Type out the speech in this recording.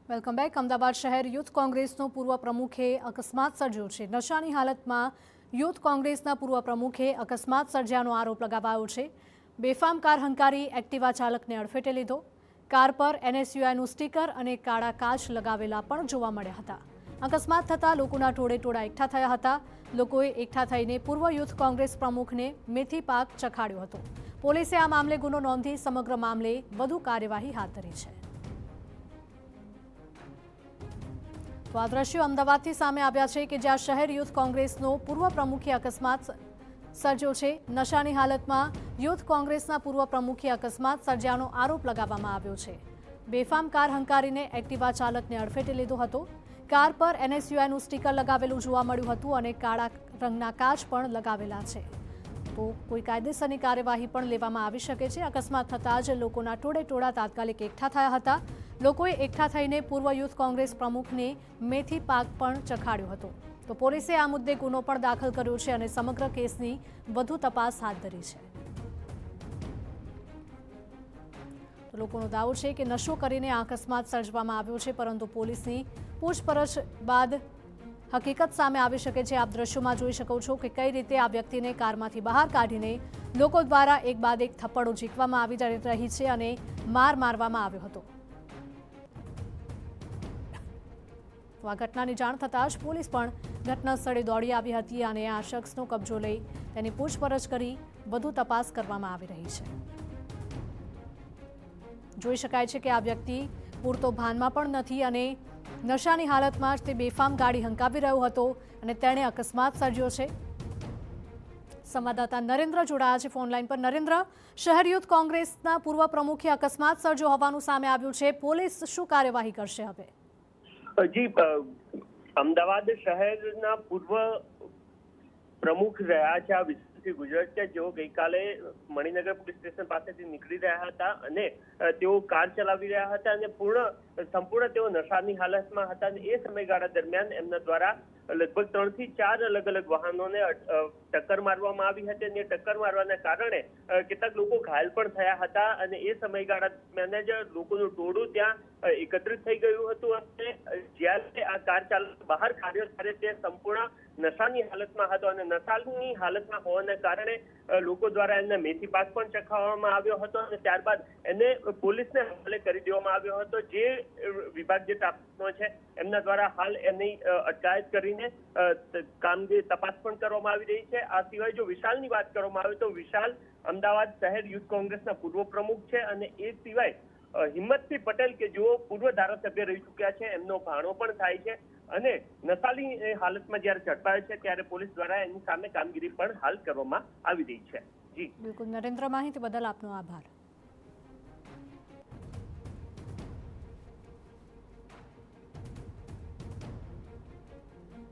Welcome back. Ahmedabad શહેર youth કોંગ્રેસનો પૂર્વ પ્રમુખે અકસ્માત સર્જ્યો છે। નશાની હાલતમાં યુથ કોંગ્રેસના પૂર્વ પ્રમુખે અકસ્માત સર્જ્યાનો આરોપ લગાવાયો છે। બેફામ કાર હંકારી એક્ટિવા ચાલકને અડફેટે લીધો। કાર પર એનએસયુઆઈનું સ્ટીકર અને કાળા કાચ લગાવેલા પણ જોવા મળ્યા હતા। અકસ્માત થતાં લોકોના ટોળેટોળા એકઠા થયા હતા। લોકોએ એકઠા થઈને પૂર્વ યુથ કોંગ્રેસ પ્રમુખને મેથી પાક ચખાડ્યો હતો। પોલીસે આ મામલે ગુનો નોંધી સમગ્ર મામલે વધુ કાર્યવાહી હાથ ધરી છે। તો આ દ્રશ્યો અમદાવાદથી સામે આવ્યા છે કે જ્યાં શહેર યુથ કોંગ્રેસનો પૂર્વ પ્રમુખે અકસ્માત સર્જ્યો છે। નશાની હાલતમાં યુથ કોંગ્રેસના પૂર્વ પ્રમુખે અકસ્માત સર્જ્યાનો આરોપ લગાવવામાં આવ્યો છે। બેફામ કાર હંકારીને એક્ટિવા ચાલકને અડફેટે લીધો હતો। કાર પર એનએસયુઆઈનું સ્ટીકર લગાવેલું જોવા મળ્યું હતું અને કાળા રંગના કાચ પણ લગાવેલા છે। તો કોઈ કાયદેસરની કાર્યવાહી પણ લેવામાં આવી શકે છે। અકસ્માત થતાં જ લોકોના ટોળેટોળા તાત્કાલિક એકઠા થયા હતા। લોકોએ એકઠા થઈને પૂર્વ યુથ કોંગ્રેસ પ્રમુખને મેથી પાક પણ ચખાડ્યો હતો। તો પોલીસે આ મુદ્દે ગુનો પણ દાખલ કર્યો છે અને સમગ્ર કેસની વધુ તપાસ હાથ ધરી છે। તો લોકોનો દાવો છે કે નશો કરીને આ અકસ્માત સર્જવામાં આવ્યો છે, પરંતુ પોલીસની પૂછપરછ બાદ હકીકત સામે આવી શકે છે। આપ દ્રશ્યોમાં જોઈ શકો છો કે કઈ રીતે આ વ્યક્તિને કારમાંથી બહાર કાઢીને લોકો દ્વારા એક બાદ એક થપ્પડો ઝીકવામાં આવી રહી છે અને માર મારવામાં આવ્યો હતો। તો આ ઘટનાની જાણ થતાં જ પોલીસ પણ ઘટના સ્થળે દોડી આવી હતી અને આ શખ્સનો કબજો લઈ તેની પૂછપરછ કરી વધુ તપાસ કરવામાં આવી રહી છે। જોઈ શકાય છે કે આ વ્યક્તિ પૂરતો ભાનમાં પણ નથી અને નશાની હાલતમાં જ તે બેફામ ગાડી હંકાવી રહ્યો હતો અને તેણે અકસ્માત સર્જ્યો છે। સંવાદદાતા નરેન્દ્ર જોડાયા છે ફોનલાઈન પર। નરેન્દ્ર, શહેર યુથ કોંગ્રેસના પૂર્વ પ્રમુખે અકસ્માત સર્જ્યો હોવાનું સામે આવ્યું છે। પોલીસ શું કાર્યવાહી કરશે હવે? જી, અમદાવાદ શહેરના પૂર્વ પ્રમુખ રહ્યા છે આ વિસ્તારથી ગુજરાત છે, જેઓ ગઈકાલે મણિનગર પોલીસ સ્ટેશન પાસેથી નીકળી રહ્યા હતા અને તેઓ કાર ચલાવી રહ્યા હતા અને સંપૂર્ણ તેઓ નશાની હાલતમાં હતા અને એ સમયગાળા દરમિયાન એમના દ્વારા લગભગ 3 થી 4 અલગ અલગ વાહનોને ટક્કર મારવામાં આવી હતી અને ટક્કર મારવાના કારણે કેટલાક લોકો ઘાયલ પણ થયા હતા અને એ સમયગાળા દરમિયાન જ લોકોનું ટોળું ત્યાં એકત્રિત થઈ ગયું હતું અને જ્યારે આ કાર ચાલક બહાર કાઢ્યો ત્યારે તે સંપૂર્ણ નશાની હાલતમાં હતો અને નશાની હાલતમાં હોવાના કારણે લોકો દ્વારા એમને મેથી પાક પણ ચખાવવામાં આવ્યો હતો અને ત્યારબાદ એને પોલીસને હવાલે કરી દેવામાં આવ્યો હતો। જે વિભાગ જે ટ્રાફિકનો છે એમના દ્વારા હાલ એની અટકાયત કરીને કામગીરી તપાસ પણ કરવામાં આવી રહી છે। આ સિવાય જો વિશાલની વાત કરવામાં આવે તો વિશાલ અમદાવાદ શહેર યુથ કોંગ્રેસના પૂર્વ પ્રમુખ છે અને એ સિવાય હિંમતસિંહ પટેલ કે જેઓ પૂર્વ ધારાસભ્ય રહી ચૂક્યા છે એમનો ભાણો પણ થાય છે અને નશાની હાલતમાં જ્યારે ઝડપાયો છે ત્યારે પોલીસ દ્વારા એની સામે કામગીરી પણ હાલ કરવામાં આવી રહી છે। જી બિલકુલ નરેન્દ્ર, માહિતી બદલ આપનો આભાર।